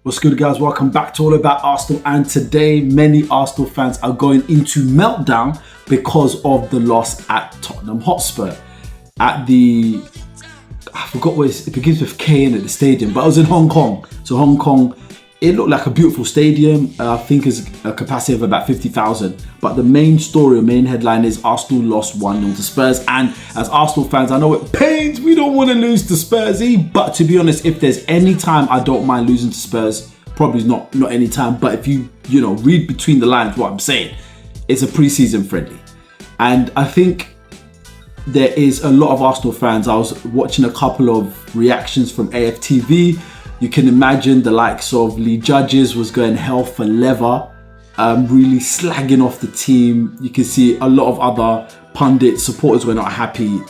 What's good, guys? Welcome back to All About Arsenal. And today, many Arsenal fans are going into meltdown because of the loss at Tottenham Hotspur. At the, I forgot where it begins with K in at the stadium, but it was in Hong Kong. So Hong Kong, it looked like a beautiful stadium. I think it's a capacity of about 50,000. But the main story, main headline is Arsenal lost 1-0 to Spurs. And as Arsenal fans, I know it pains. We don't want to lose to Spursy. But to be honest, if there's any time I don't mind losing to Spurs, probably not any time. But if you read between the lines what I'm saying, it's a pre-season friendly. And I think there is a lot of Arsenal fans. I was watching a couple of reactions from AFTV. You can imagine the likes of Lee Judges was going hell for leather, really slagging off the team. You can see a lot of other pundit supporters were not happy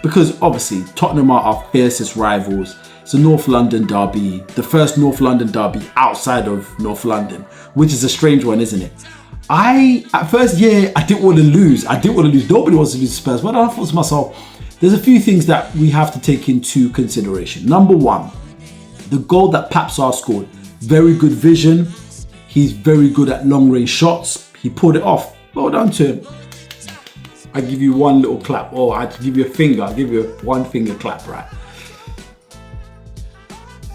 because obviously Tottenham are our fiercest rivals. It's a North London derby, the first North London derby outside of North London, which is a strange one, isn't it? At first, I didn't want to lose. Nobody wants to lose Spurs. But I thought to myself, there's a few things that we have to take into consideration. Number one, the goal that Papsar scored, very good vision. He's very good at long range shots. He pulled it off. Well done to him. I give you one little clap. Oh, I give you a finger. I give you a one finger clap, right?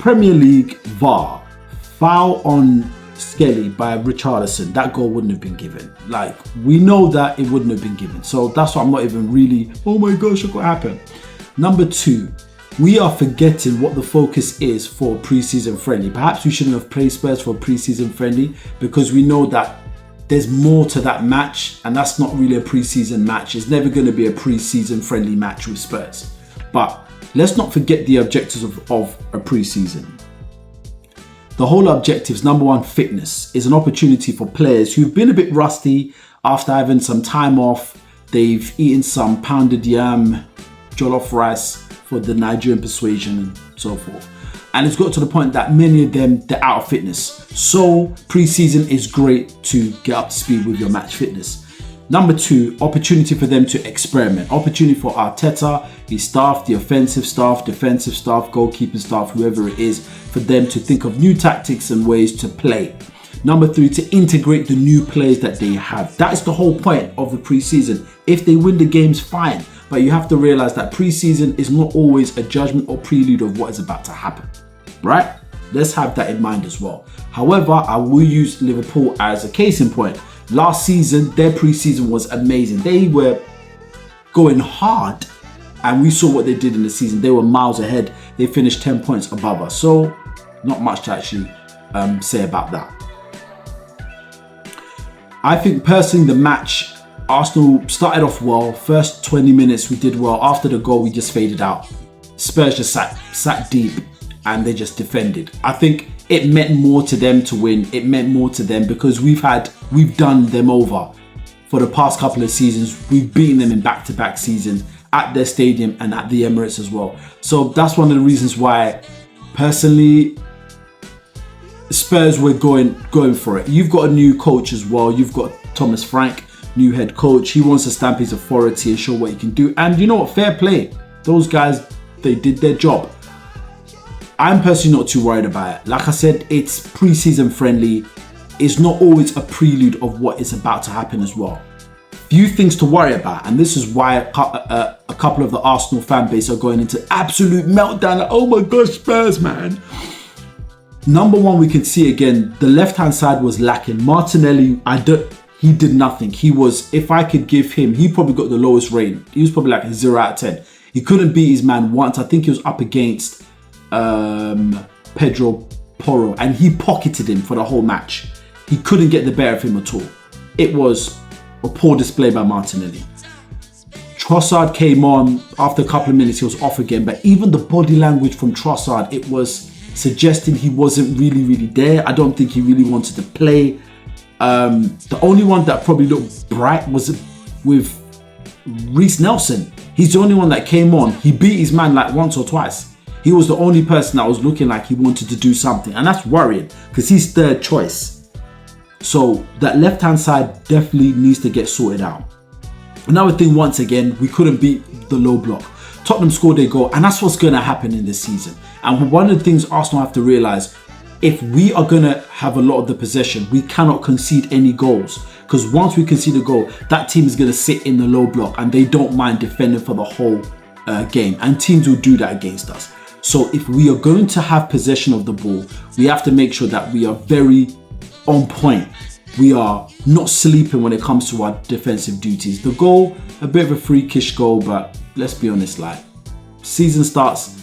Premier League VAR, foul on Skelly by Richarlison. That goal wouldn't have been given. Like, we know that it wouldn't have been given. So that's why I'm not even really, oh my gosh, look what happened. Number two, we are forgetting what the focus is for pre-season friendly. Perhaps we shouldn't have played Spurs for pre-season friendly because we know that there's more to that match, and that's not really a pre-season match. It's never going to be a pre-season friendly match with Spurs. But let's not forget the objectives of a pre-season. The whole objectives, number one, fitness, is an opportunity for players who've been a bit rusty after having some time off. They've eaten some pounded yam, jollof rice for the Nigerian persuasion and so forth. And it's got to the point that many of them, they're out of fitness. So pre-season is great to get up to speed with your match fitness. Number two, opportunity for them to experiment. Opportunity for Arteta, his staff, the offensive staff, defensive staff, goalkeeping staff, whoever it is, for them to think of new tactics and ways to play. Number three, to integrate the new players that they have. That is the whole point of the pre-season. If they win the games, fine. But you have to realize that pre-season is not always a judgment or prelude of what is about to happen, right? Let's have that in mind as well. However, I will use Liverpool as a case in point. Last season, their pre-season was amazing. They were going hard and we saw what they did in the season. They were miles ahead. They finished 10 points above us. So not much to actually say about that. I think personally the match, Arsenal started off well. First 20 minutes we did well. After the goal we just faded out. Spurs just sat deep and they just defended. I think it meant more to them to win. It meant more to them because we've done them over for the past couple of seasons. We've beaten them in back-to-back seasons at their stadium and at the Emirates as well. So that's one of the reasons why personally Spurs were going for it. You've got a new coach as well. You've got Thomas Frank, new head coach. He wants to stamp his authority and show what he can do. And you know what? Fair play. Those guys, they did their job. I'm personally not too worried about it. Like I said, it's pre-season friendly. It's not always a prelude of what is about to happen as well. Few things to worry about, and this is why a couple of the Arsenal fan base are going into absolute meltdown. Like, oh my gosh, Spurs, man. Number one, we can see again, the left-hand side was lacking. Martinelli, he did nothing. He was, if I could give him, he probably got the lowest rating. He was probably like a 0 out of 10. He couldn't beat his man once. I think he was up against Pedro Porro and he pocketed him for the whole match. He couldn't get the better of him at all. It was a poor display by Martinelli. Trossard came on after a couple of minutes, he was off again, but even the body language from Trossard, it was suggesting he wasn't really there. I don't think he really wanted to play. The only one that probably looked bright was with Reece Nelson. He's the only one that came on. He beat his man like once or twice. He was the only person that was looking like he wanted to do something. And that's worrying because he's third choice. So that left-hand side definitely needs to get sorted out. Another thing, once again, we couldn't beat the low block. Tottenham scored their goal, and that's what's going to happen in this season. And one of the things Arsenal have to realise, if we are going to have a lot of the possession, we cannot concede any goals. Because once we concede a goal, that team is going to sit in the low block and they don't mind defending for the whole game. And teams will do that against us. So if we are going to have possession of the ball, we have to make sure that we are very on point. We are not sleeping when it comes to our defensive duties. The goal, a bit of a freakish goal, but let's be honest, like, season starts,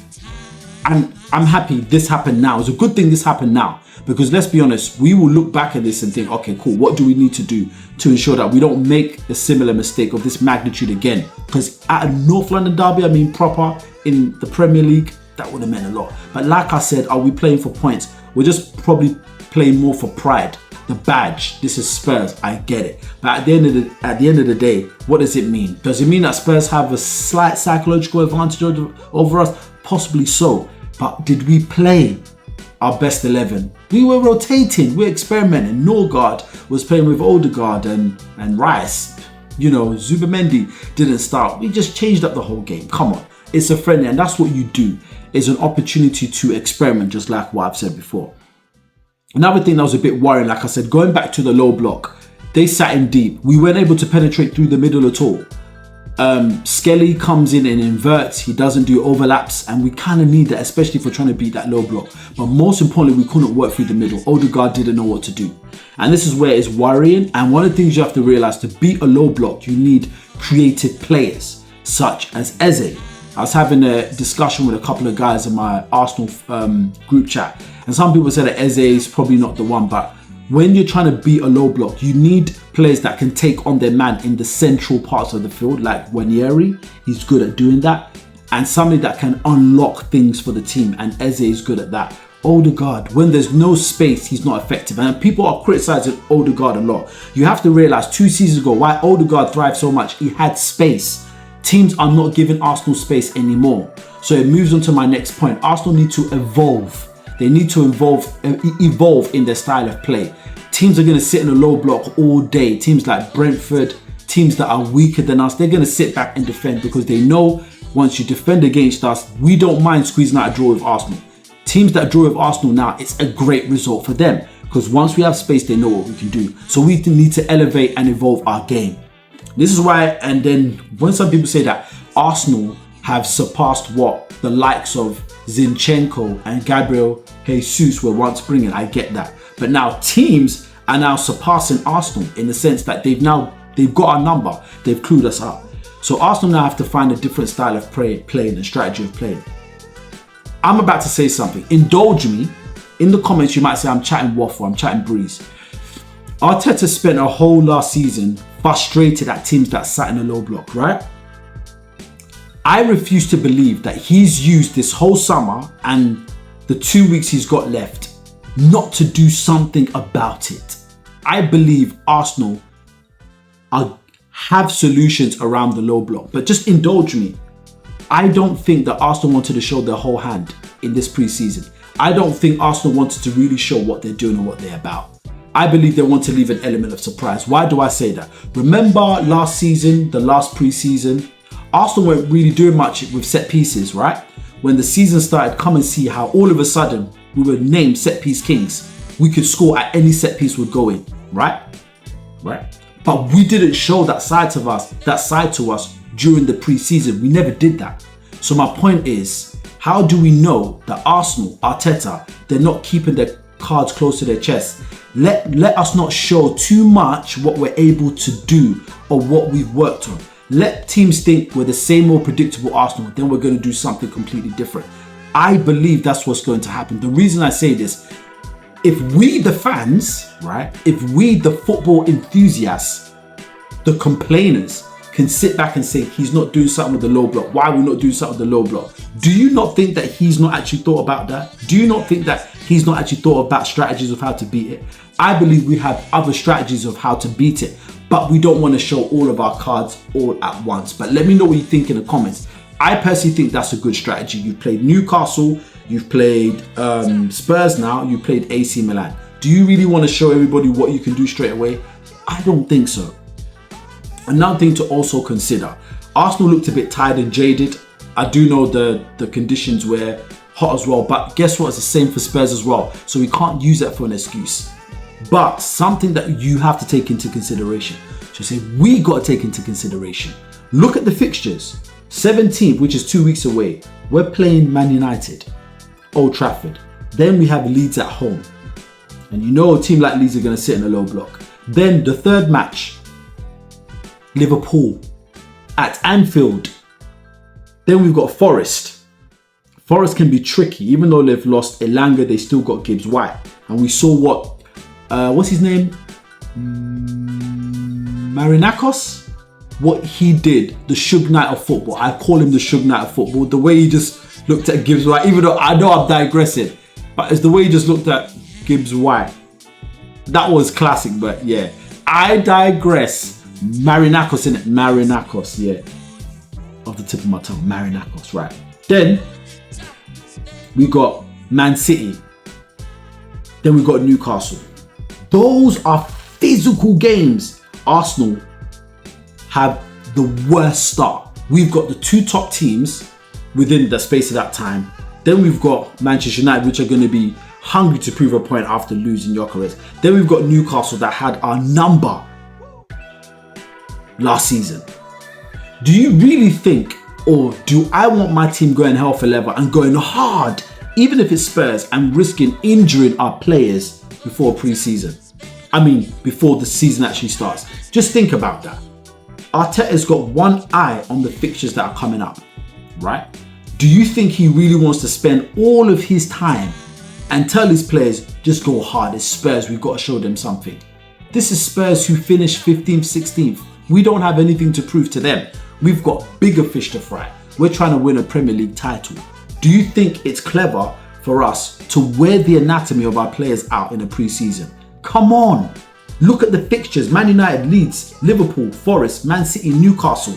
and I'm happy this happened now. It's a good thing this happened now, because let's be honest, we will look back at this and think, okay, cool, what do we need to do to ensure that we don't make a similar mistake of this magnitude again? Because at a North London derby, I mean proper, in the Premier League, that would have meant a lot. But like I said, are we playing for points? We're just probably playing more for pride. The badge, this is Spurs, I get it. But at the end of the day, what does it mean? Does it mean that Spurs have a slight psychological advantage over us? Possibly so. But did we play our best 11? We were rotating, we were experimenting. Norgard was playing with Odegaard and Rice. You know, Zubamendi didn't start. We just changed up the whole game. Come on, it's a friendly, and that's what you do. It's an opportunity to experiment, just like what I've said before. Another thing that was a bit worrying, like I said, going back to the low block, they sat in deep. We weren't able to penetrate through the middle at all. Skelly comes in and inverts. He doesn't do overlaps, and we kind of need that, especially if we're trying to beat that low block. But most importantly, we couldn't work through the middle. Odegaard didn't know what to do. And this is where it's worrying. And one of the things you have to realize, to beat a low block, you need creative players, such as Eze. I was having a discussion with a couple of guys in my Arsenal group chat, and some people said that Eze is probably not the one, but when you're trying to beat a low block, you need players that can take on their man in the central parts of the field, like Wanyeri. He's good at doing that, and somebody that can unlock things for the team, and Eze is good at that. Odegaard, when there's no space, he's not effective, and people are criticizing Odegaard a lot. You have to realize 2 seasons ago why Odegaard thrived so much. He had space. Teams are not giving Arsenal space anymore. So it moves on to my next point. Arsenal need to evolve. They need to evolve in their style of play. Teams are going to sit in a low block all day. Teams like Brentford, teams that are weaker than us, they're going to sit back and defend, because they know once you defend against us, we don't mind squeezing out a draw with Arsenal. Teams that draw with Arsenal now, it's a great result for them, because once we have space, they know what we can do. So we need to elevate and evolve our game. This is why, and then when some people say that Arsenal have surpassed what the likes of Zinchenko and Gabriel Jesus were once bringing, I get that. But now teams are now surpassing Arsenal in the sense that they've got our number, they've clued us up. So Arsenal now have to find a different style of playing and strategy of playing. I'm about to say something. Indulge me. In the comments, you might say I'm chatting waffle, I'm chatting breeze. Arteta spent a whole last season frustrated at teams that sat in a low block, right? I refuse to believe that he's used this whole summer and the 2 weeks he's got left not to do something about it. I believe Arsenal have solutions around the low block, but just indulge me. I don't think that Arsenal wanted to show their whole hand in this pre-season. I don't think Arsenal wanted to really show what they're doing and what they're about. I believe they want to leave an element of surprise. Why do I say that? Remember last season, the last pre-season, Arsenal weren't really doing much with set pieces, right? When the season started, come and see how all of a sudden we were named set piece kings. We could score at any set piece would go in, right? But we didn't show that side to us during the pre-season. We never did that. So my point is, how do we know that Arsenal, Arteta, they're not keeping their cards close to their chest? Let us not show too much what we're able to do or what we've worked on. Let teams think we're the same old predictable Arsenal, then we're going to do something completely different. I believe that's what's going to happen. The reason I say this, if we the fans, right, if we the football enthusiasts, the complainers, can sit back and say he's not doing something with the low block, why are we not doing something with the low block? Do you not think that he's not actually thought about that? Do you not think that he's not actually thought about strategies of how to beat it? I believe we have other strategies of how to beat it, but we don't want to show all of our cards all at once. But let me know what you think in the comments. I personally think that's a good strategy. You've played Newcastle, you've played Spurs now, you played AC Milan. Do you really want to show everybody what you can do straight away? I don't think so. Another thing to also consider, Arsenal looked a bit tired and jaded. I do know the conditions were hot as well. But guess what? It's the same for Spurs as well. So we can't use that for an excuse. But something that you have to take into consideration. So say we got to take into consideration. Look at the fixtures. 17th, which is 2 weeks away. We're playing Man United, Old Trafford. Then we have Leeds at home. And you know a team like Leeds are going to sit in a low block. Then the third match, Liverpool at Anfield. Then we've got Forest. Forest can be tricky. Even though they've lost Elanga, they still got Gibbs White. And we saw what's his name? Marinakos? What he did, the Suge Knight of football. I call him the Suge Knight of football. The way he just looked at Gibbs White, even though I know I'm digressing, but it's the way he just looked at Gibbs White. That was classic, but yeah. I digress. Marinakos, innit? Marinakos, yeah. Off the tip of my tongue, Marinakos, right. Then, we got Man City. Then we got Newcastle. Those are physical games. Arsenal have the worst start. We've got the 2 top teams within the space of that time. Then we've got Manchester United, which are going to be hungry to prove a point after losing Gyökeres. Then we've got Newcastle that had our number last season. Do you really think, or do I want my team going hell for leather and going hard, even if it's Spurs, and risking injuring our players before pre-season? I mean, before the season actually starts. Just think about that. Arteta's got one eye on the fixtures that are coming up, right? Do you think he really wants to spend all of his time and tell his players, just go hard, it's Spurs, we've got to show them something? This is Spurs who finished 15th, 16th. We don't have anything to prove to them. We've got bigger fish to fry. We're trying to win a Premier League title. Do you think it's clever for us to wear the anatomy of our players out in a pre-season? Come on. Look at the fixtures. Man United, Leeds, Liverpool, Forest, Man City, Newcastle.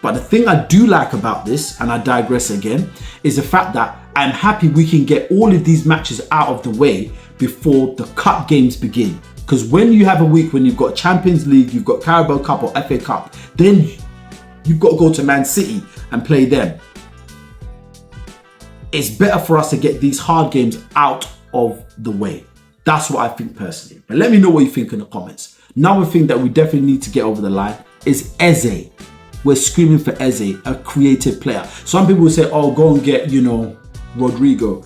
But the thing I do like about this, and I digress again, is the fact that I'm happy we can get all of these matches out of the way before the cup games begin. Because when you have a week when you've got Champions League, you've got Carabao Cup or FA Cup, then you've got to go to Man City and play them. It's better for us to get these hard games out of the way. That's what I think personally. But let me know what you think in the comments. Another thing that we definitely need to get over the line is Eze. We're screaming for Eze, a creative player. Some people will say, oh, go and get, Rodrigo.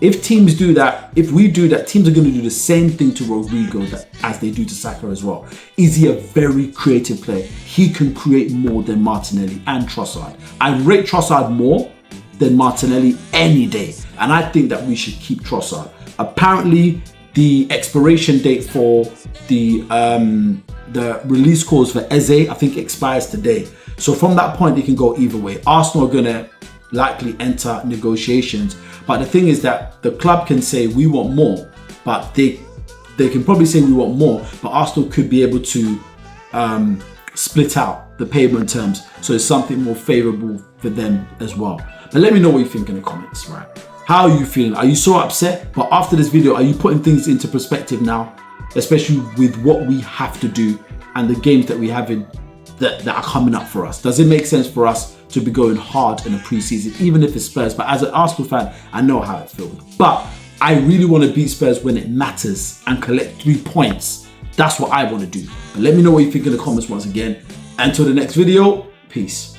If teams do that, if we do that, teams are going to do the same thing to Rodrigo as they do to Saka as well. Is he a very creative player? He can create more than Martinelli and Trossard. I rate Trossard more than Martinelli any day. And I think that we should keep Trossard. Apparently, the expiration date for the release clause for Eze, I think, expires today. So from that point, it can go either way. Arsenal are going to likely enter negotiations. But the thing is that the club can say we want more, but they can probably say we want more, but Arsenal could be able to split out the payment terms. So it's something more favourable for them as well. But let me know what you think in the comments, right? How are you feeling? Are you so upset? But after this video, are you putting things into perspective now? Especially with what we have to do and the games that we have in that are coming up for us. Does it make sense for us to be going hard in a pre-season, even if it's Spurs? But as an Arsenal fan, I know how it feels. But I really want to beat Spurs when it matters and collect 3 points. That's what I want to do. But let me know what you think in the comments once again. Until the next video, peace.